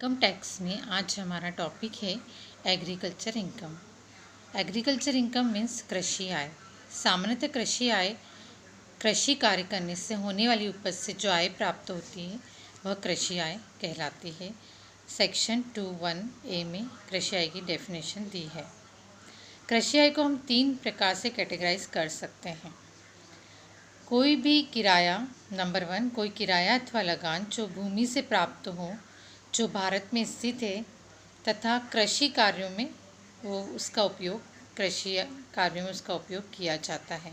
Income tax में आज हमारा टॉपिक है agriculture income. Agriculture income means कृषि आय। सामान्यतः कृषि आय कृषि कार्य करने से होने वाली उपज से जो आय प्राप्त होती है वह कृषि आय कहलाती है। सेक्शन 2(1)(a) में कृषि आय की डेफिनेशन दी है। कृषि आय को हम 3 प्रकार से कैटेगराइज कर सकते हैं। कोई भी किराया, नंबर 1, कोई किराया अथवा लगान जो भूमि से प्राप्त हो, जो भारत में स्थित है तथा कृषि कार्यों में उसका उपयोग किया जाता है,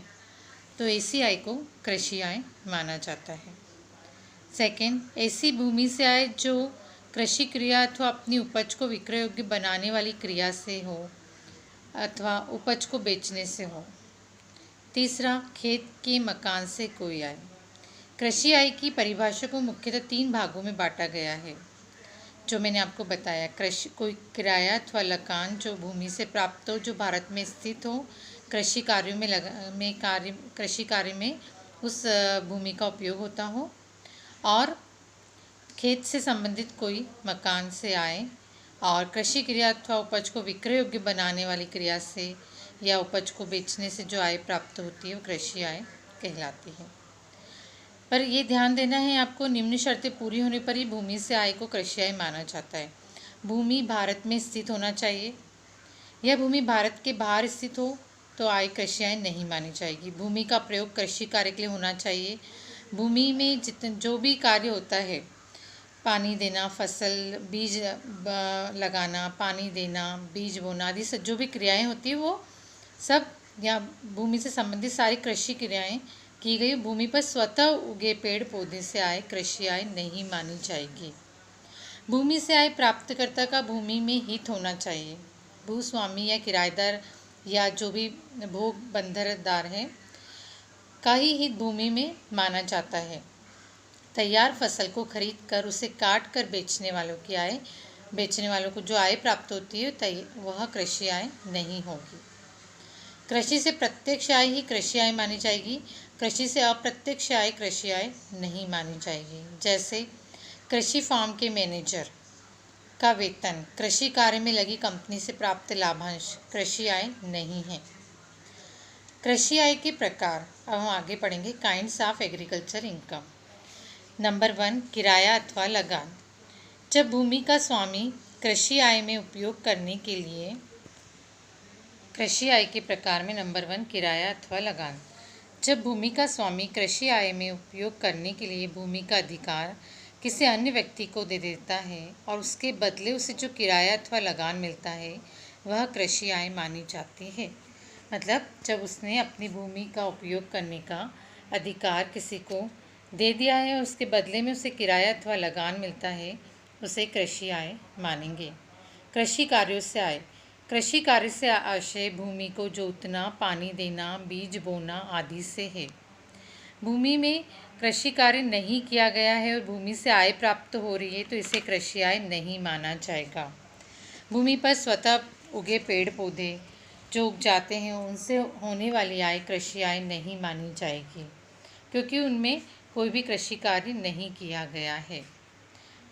तो ऐसी आय को कृषि आय माना जाता है। सेकेंड, ऐसी भूमि से आय जो कृषि क्रिया अथवा अपनी उपज को विक्रय योग्य बनाने वाली क्रिया से हो अथवा उपज को बेचने से हो। तीसरा, खेत के मकान से कोई आय। कृषि आय की परिभाषा को मुख्यतः 3 भागों में बांटा गया है, जो मैंने आपको बताया। कोई किराया अथवा लगान जो भूमि से प्राप्त हो, जो भारत में स्थित हो, कृषि कार्य में उस भूमि का उपयोग होता हो, और खेत से संबंधित कोई मकान से आए, और कृषि क्रिया अथवा उपज को विक्रय योग्य बनाने वाली क्रिया से या उपज को बेचने से जो आय प्राप्त होती है वो कृषि आय कहलाती है। पर ये ध्यान देना है आपको, निम्न शर्तें पूरी होने पर ही भूमि से आय को कृषि आय माना जाता है। भूमि भारत में स्थित होना चाहिए। यह भूमि भारत के बाहर स्थित हो तो आय कृषि आय नहीं मानी जाएगी। भूमि का प्रयोग कृषि कार्य के लिए होना चाहिए। भूमि में जो भी कार्य होता है, पानी देना, फसल बीज लगाना, पानी देना, बीज बोना आदि सब जो भी क्रियाएं होती है वो सब, या भूमि से संबंधित सारी कृषि क्रियाएं की गई भूमि पर स्वतः उगे पेड़ पौधे से आय कृषि आय नहीं मानी जाएगी। भूमि से आय प्राप्तकर्ता का भूमि में हित होना चाहिए। भूस्वामी या किराएदार या जो भी भोग बंधरदार है का ही हित भूमि में माना जाता है। तैयार फसल को खरीद कर उसे काट कर बेचने वालों को जो आय प्राप्त होती है वह कृषि आय नहीं होगी। कृषि से प्रत्यक्ष आय ही कृषि आय मानी जाएगी। कृषि से अप्रत्यक्ष आय कृषि आय नहीं मानी जाएगी। जैसे कृषि फार्म के मैनेजर का वेतन कृषि कार्य में लगी कंपनी से प्राप्त लाभांश कृषि आय नहीं है। कृषि आय के प्रकार अब हम आगे पढ़ेंगे। Kinds of agriculture income. Number 1, किराया अथवा लगान। जब भूमि का स्वामी कृषि आय में उपयोग करने के लिए, कृषि आय के प्रकार में नंबर 1, किराया अथवा लगान। जब भूमि का स्वामी कृषि आय में उपयोग करने के लिए भूमि का अधिकार किसी अन्य व्यक्ति को दे देता है और उसके बदले उसे जो किराया अथवा लगान मिलता है वह कृषि आय मानी जाती है। मतलब जब उसने अपनी भूमि का उपयोग करने का अधिकार किसी को दे दिया है और उसके बदले में उसे किराया अथवा लगान मिलता है, उसे कृषि आय मानेंगे। कृषि कार्यों से आय। कृषि कार्य से आशय भूमि को जोतना, पानी देना, बीज बोना आदि से है। भूमि में कृषि कार्य नहीं किया गया है और भूमि से आय प्राप्त हो रही है तो इसे कृषि आय नहीं माना जाएगा। भूमि पर स्वतः उगे पेड़ पौधे जो उग जाते हैं उनसे होने वाली आय कृषि आय नहीं मानी जाएगी, क्योंकि उनमें कोई भी कृषि कार्य नहीं किया गया है।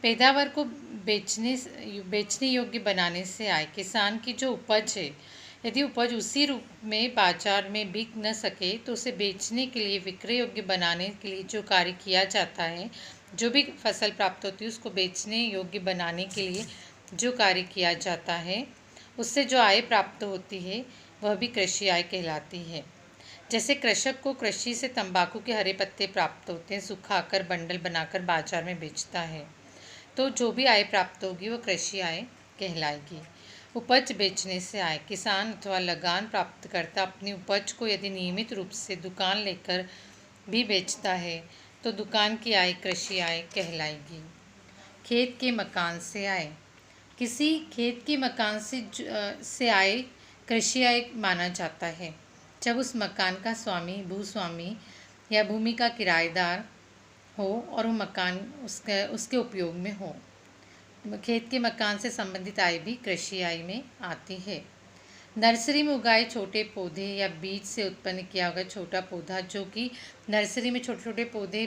पैदावार को बेचने योग्य बनाने से आय। किसान की जो उपज है, यदि उपज उसी रूप में बाजार में बिक न सके तो उसे बेचने के लिए, विक्रय योग्य बनाने के लिए जो कार्य किया जाता है, जो भी फसल प्राप्त होती है उसको बेचने योग्य बनाने के लिए जो कार्य किया जाता है, उससे जो आय प्राप्त होती है वह भी कृषि आय कहलाती है। जैसे कृषक को कृषि से तंबाकू के हरे पत्ते प्राप्त होते हैं, सुखाकर बंडल बनाकर बाजार में बेचता है, तो जो भी आय प्राप्त होगी वो कृषि आय कहलाएगी। उपज बेचने से आय। किसान अथवा लगान प्राप्तकर्ता अपनी उपज को यदि नियमित रूप से दुकान लेकर भी बेचता है तो दुकान की आय कृषि आय कहलाएगी। खेत के मकान से आय। किसी खेत के मकान से आय कृषि आय माना जाता है जब उस मकान का स्वामी, भूस्वामी या भूमि का किराएदार हो और वो मकान उसके उपयोग में हो। खेत के मकान से संबंधित आय भी कृषि आय में आती है। नर्सरी में उगाए छोटे पौधे या बीज से उत्पन्न किया हुआ छोटा पौधा, जो कि नर्सरी में छोटे छोटे पौधे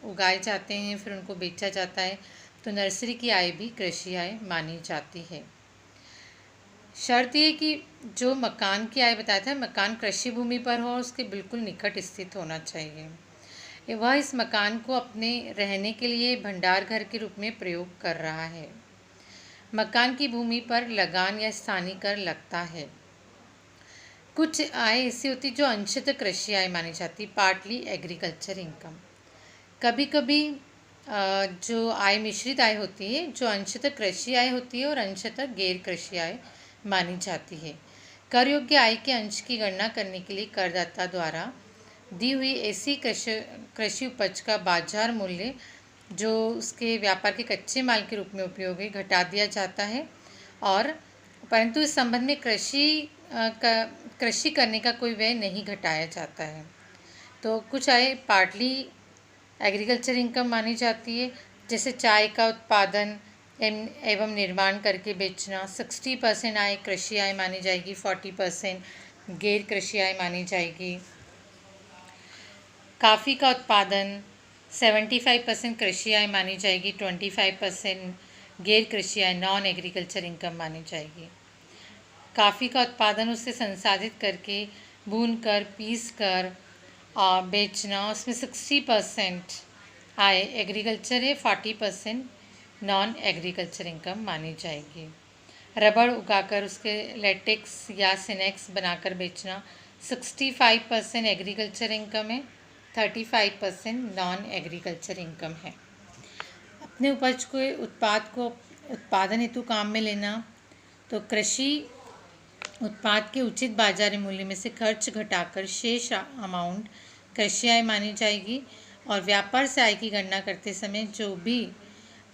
उगाए जाते हैं फिर उनको बेचा जाता है, तो नर्सरी की आय भी कृषि आय मानी जाती है। शर्त ये कि जो मकान की आय बताया था, मकान कृषि भूमि पर हो और उसके बिल्कुल निकट स्थित होना चाहिए। वह इस मकान को अपने रहने के लिए भंडार घर के रूप में प्रयोग कर रहा है। मकान की भूमि पर लगान या स्थानीय कर लगता है। कुछ आय ऐसी होती जो अंशतः कृषि आय मानी जाती, पार्टली एग्रीकल्चर इनकम। कभी कभी जो आय मिश्रित आय होती है, जो अंशतः कृषि आय होती है और अंशतः गैर कृषि आय मानी जाती है। कर योग्य आय के अंश की गणना करने के लिए करदाता द्वारा दी हुई ऐसी कृषि उपज का बाजार मूल्य जो उसके व्यापार के कच्चे माल के रूप में उपयोग है घटा दिया जाता है, और परंतु इस संबंध में कृषि करने का कोई व्यय नहीं घटाया जाता है। तो कुछ आय पार्टली एग्रीकल्चर इनकम मानी जाती है, जैसे चाय का उत्पादन एवं निर्माण करके बेचना। 60% आय कृषि आय मानी जाएगी, 40% गैर कृषि आय मानी जाएगी। कॉफ़ी का उत्पादन 75% कृषि आय मानी जाएगी, 25% गैर कृषि आय नॉन एग्रीकल्चर इनकम मानी जाएगी। कॉफ़ी का उत्पादन उसे संसाधित करके भून कर पीस कर बेचना, उसमें 60% आय एग्रीकल्चर है, 40% नॉन एग्रीकल्चर इनकम मानी जाएगी। रबड़ उगाकर उसके लेटेक्स या सिनेक्स बनाकर बेचना 65% एग्रीकल्चर इनकम है, 35% नॉन एग्रीकल्चर इनकम है। अपने उपज को उत्पाद को उत्पादन हेतु काम में लेना, तो कृषि उत्पाद के उचित बाजारी मूल्य में से खर्च घटाकर शेष अमाउंट कृषि आय मानी जाएगी, और व्यापार से आय की गणना करते समय जो भी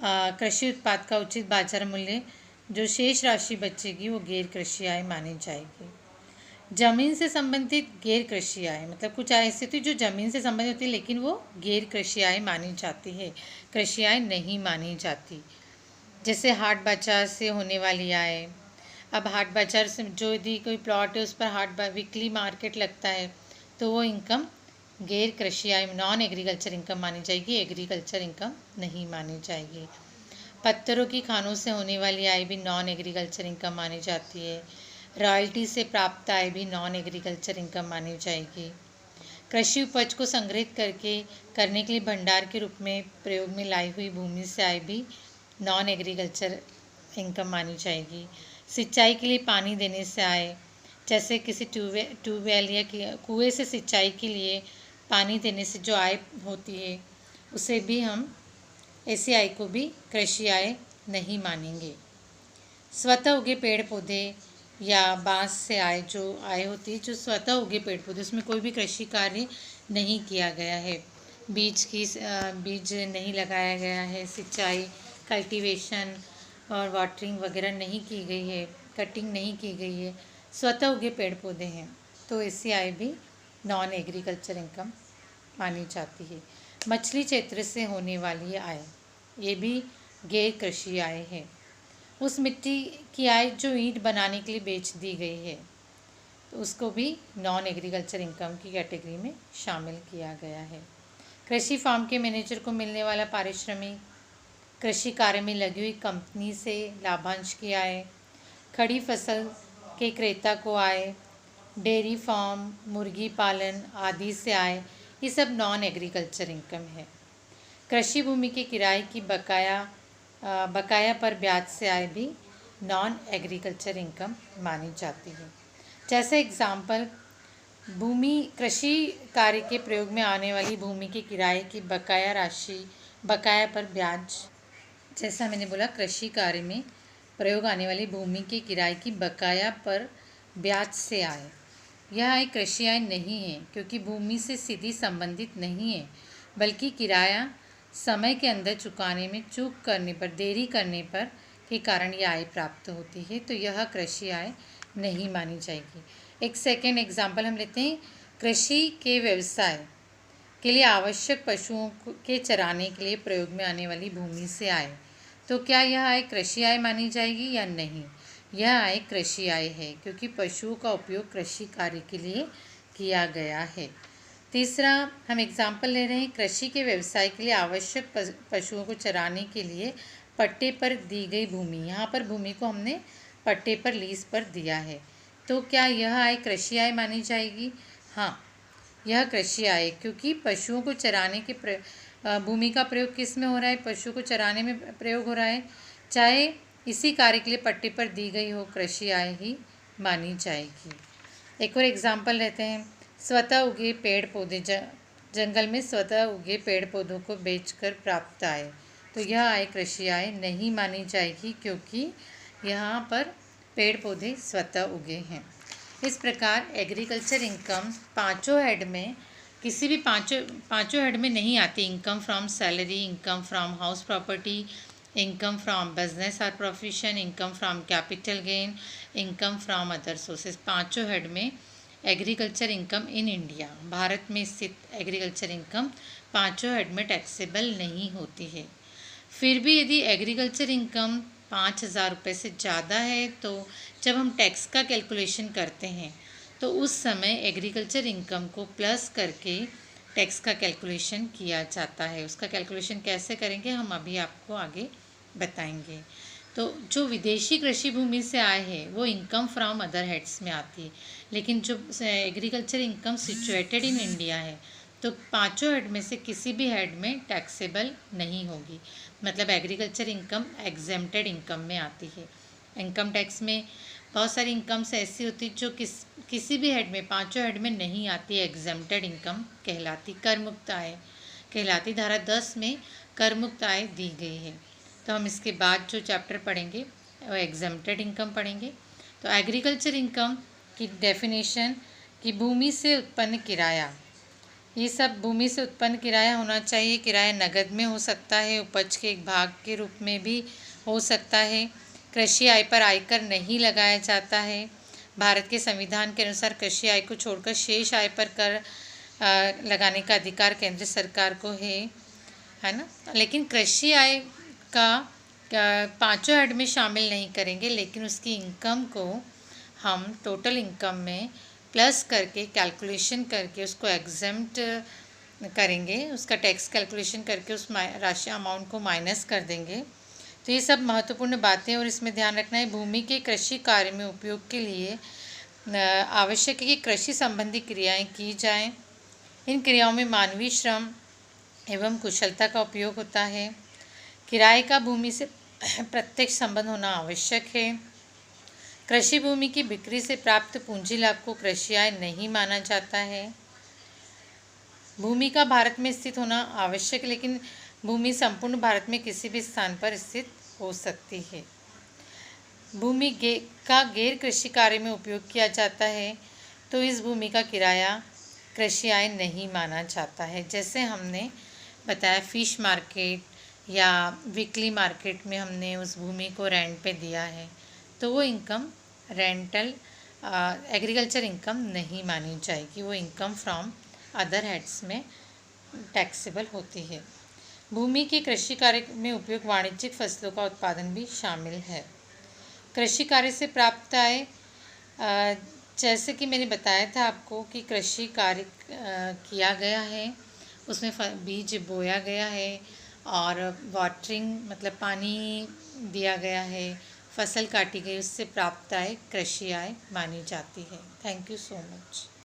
कृषि उत्पाद का उचित बाजार मूल्य जो शेष राशि बचेगी वो गैर कृषि आय मानी जाएगी। जमीन से संबंधित गैर कृषि आय, मतलब कुछ आय ऐसी थी जो जमीन से संबंधित होती है लेकिन वो गैर कृषि आय मानी जाती है, कृषि आय नहीं मानी जाती। जैसे हाट बाजार से होने वाली आय। अब हाट बाजार से जो यदि कोई प्लॉट है उस पर वीकली मार्केट लगता है तो वो इनकम गैर कृषि आय नॉन एग्रीकल्चर इनकम मानी जाएगी, एग्रीकल्चर इनकम नहीं मानी जाएगी। पत्थरों की खानों से होने वाली आय भी नॉन एग्रीकल्चर इनकम मानी जाती है। रॉयल्टी से प्राप्त आय भी नॉन एग्रीकल्चर इनकम मानी जाएगी। कृषि उपज को संग्रहित करने के लिए भंडार के रूप में प्रयोग में लाई हुई भूमि से आय भी नॉन एग्रीकल्चर इनकम मानी जाएगी। सिंचाई के लिए पानी देने से आय, जैसे किसी ट्यूबवेल या कुएं से सिंचाई के लिए पानी देने से जो आय होती है उसे भी हम ऐसी आय को भी कृषि आय नहीं मानेंगे। स्वतः उगे पेड़ पौधे या बांस से आय जो आय होती है, जो स्वतः उगे पेड़ पौधे, उसमें कोई भी कृषि कार्य नहीं किया गया है, बीज नहीं लगाया गया है, सिंचाई कल्टीवेशन और वाटरिंग वगैरह नहीं की गई है, कटिंग नहीं की गई है, स्वतः उगे पेड़ पौधे हैं, तो ऐसी आय भी नॉन एग्रीकल्चर इनकम मानी जाती है। मछली क्षेत्र से होने वाली आय, ये भी गैर कृषि आय है। उस मिट्टी की आय जो ईंट बनाने के लिए बेच दी गई है तो उसको भी नॉन एग्रीकल्चर इनकम की कैटेगरी में शामिल किया गया है। कृषि फार्म के मैनेजर को मिलने वाला पारिश्रमिक, कृषि कार्य में लगी हुई कंपनी से लाभांश की आय, खड़ी फसल के क्रेता को आय, डेयरी फार्म, मुर्गी पालन आदि से आय, ये सब नॉन एग्रीकल्चर इनकम है। कृषि भूमि के किराए की बकाया पर ब्याज से आय भी नॉन एग्रीकल्चर इनकम मानी जाती है। जैसे एग्जाम्पल, भूमि कृषि कार्य के प्रयोग में आने वाली भूमि के किराए की बकाया पर ब्याज, जैसा मैंने बोला कृषि कार्य में प्रयोग आने वाली भूमि के किराए की बकाया पर ब्याज से आय, यह आय कृषि आय नहीं है क्योंकि भूमि से सीधी संबंधित नहीं है, बल्कि किराया समय के अंदर चुकाने में चूक करने पर, देरी करने पर के कारण यह आय प्राप्त होती है, तो यह कृषि आय नहीं मानी जाएगी। एक सेकेंड एग्जाम्पल हम लेते हैं। कृषि के व्यवसाय के लिए आवश्यक पशुओं के चराने के लिए प्रयोग में आने वाली भूमि से आय, तो क्या यह आय कृषि आय मानी जाएगी या नहीं? यह आय कृषि आय है क्योंकि पशुओं का उपयोग कृषि कार्य के लिए किया गया है। तीसरा हम एग्जाम्पल ले रहे हैं, कृषि के व्यवसाय के लिए आवश्यक पशुओं को चराने के लिए पट्टे पर दी गई भूमि, यहाँ पर भूमि को हमने पट्टे पर लीज पर दिया है, तो क्या यह आय कृषि आय मानी जाएगी? हाँ, यह कृषि आय, क्योंकि पशुओं को चराने के भूमि का प्रयोग किस में हो रहा है? पशुओं को चराने में प्रयोग हो रहा है, चाहे इसी कार्य के लिए पट्टे पर दी गई हो, कृषि आय ही मानी जाएगी। एक और एग्जाम्पल लेते हैं, स्वतः उगे पेड़ पौधे, जंगल में स्वतः उगे पेड़ पौधों को बेचकर प्राप्त आय, तो यह आय कृषि आय नहीं मानी जाएगी, क्योंकि यहाँ पर पेड़ पौधे स्वतः उगे हैं। इस प्रकार एग्रीकल्चर इनकम पाँचों हेड में किसी भी पाँचों हेड में नहीं आती। Income from salary, income from house property, income from business और profession, income from capital gain, income from other sources, पाँचों हेड में agriculture income in India, Bharat में स्थित एग्रीकल्चर इनकम पाँचों हेड में टैक्सेबल नहीं होती है। फिर भी यदि एग्रीकल्चर इनकम 5,000 रुपये से ज़्यादा है, तो जब हम टैक्स का कैलकुलेशन करते हैं तो उस समय एग्रीकल्चर इनकम को प्लस करके टैक्स का कैलकुलेशन किया जाता है। उसका कैलकुलेशन कैसे करेंगे हम अभी आपको आगे बताएंगे। तो जो विदेशी कृषि भूमि से आए हैं वो इनकम फ्रॉम अदर हेड्स में आती है, लेकिन जो agriculture income situated in India है तो पाँचों हेड में से किसी भी हेड में टैक्सेबल नहीं होगी, मतलब एग्रीकल्चर इनकम एग्जेम्प्टेड इनकम में आती है। इनकम टैक्स में बहुत सारी इनकम्स ऐसी होती जो किसी भी हेड में, पाँचों हेड में नहीं आती, एग्जेम्प्टेड इनकम कहलाती, कर मुक्त आय कहलाती। धारा 10 में कर मुक्त आय दी गई है। तो हम इसके बाद जो चैप्टर पढ़ेंगे वो एग्जेम्प्टेड इनकम पढ़ेंगे। तो एग्रीकल्चर इनकम की डेफिनेशन कि भूमि से उत्पन्न किराया, ये सब भूमि से उत्पन्न किराया होना चाहिए। किराया नगद में हो सकता है, उपज के एक भाग के रूप में भी हो सकता है। कृषि आय पर आयकर नहीं लगाया जाता है। भारत के संविधान के अनुसार कृषि आय को छोड़कर शेष आय पर कर लगाने का अधिकार केंद्र सरकार को है ना। लेकिन कृषि आय का पाँचों हेड में शामिल नहीं करेंगे, लेकिन उसकी इनकम को हम टोटल इनकम में प्लस करके कैलकुलेशन करके उसको एग्जेम्प्ट करेंगे, उसका टैक्स कैलकुलेशन करके उस राशि अमाउंट को माइनस कर देंगे। तो ये सब महत्वपूर्ण बातें, और इसमें ध्यान रखना है भूमि के कृषि कार्य में उपयोग के लिए आवश्यक है कि कृषि संबंधी क्रियाएं की जाएं। इन क्रियाओं में मानवीय श्रम एवं कुशलता का उपयोग होता है। किराए का भूमि से प्रत्यक्ष संबंध होना आवश्यक है। कृषि भूमि की बिक्री से प्राप्त पूंजी लाभ को कृषि आय नहीं माना जाता है। भूमि का भारत में स्थित होना आवश्यक, लेकिन भूमि संपूर्ण भारत में किसी भी स्थान पर स्थित हो सकती है। भूमि का गैर कृषि कार्य में उपयोग किया जाता है तो इस भूमि का किराया कृषि आय नहीं माना जाता है। जैसे हमने बताया फिश मार्केट या वीकली मार्केट में हमने उस भूमि को रेंट पे दिया है, तो वो इनकम रेंटल एग्रीकल्चर इनकम नहीं मानी जाएगी, वो इनकम फ्रॉम अदर हेड्स में टैक्सेबल होती है। भूमि के कृषि कार्य में उपयोग वाणिज्यिक फसलों का उत्पादन भी शामिल है। कृषि कार्य से प्राप्त आय, जैसे कि मैंने बताया था आपको कि कृषि कार्य किया गया है, उसमें बीज बोया गया है और वाटरिंग मतलब पानी दिया गया है, फसल काटी गई, उससे प्राप्त आय कृषि आय मानी जाती है। Thank you so much.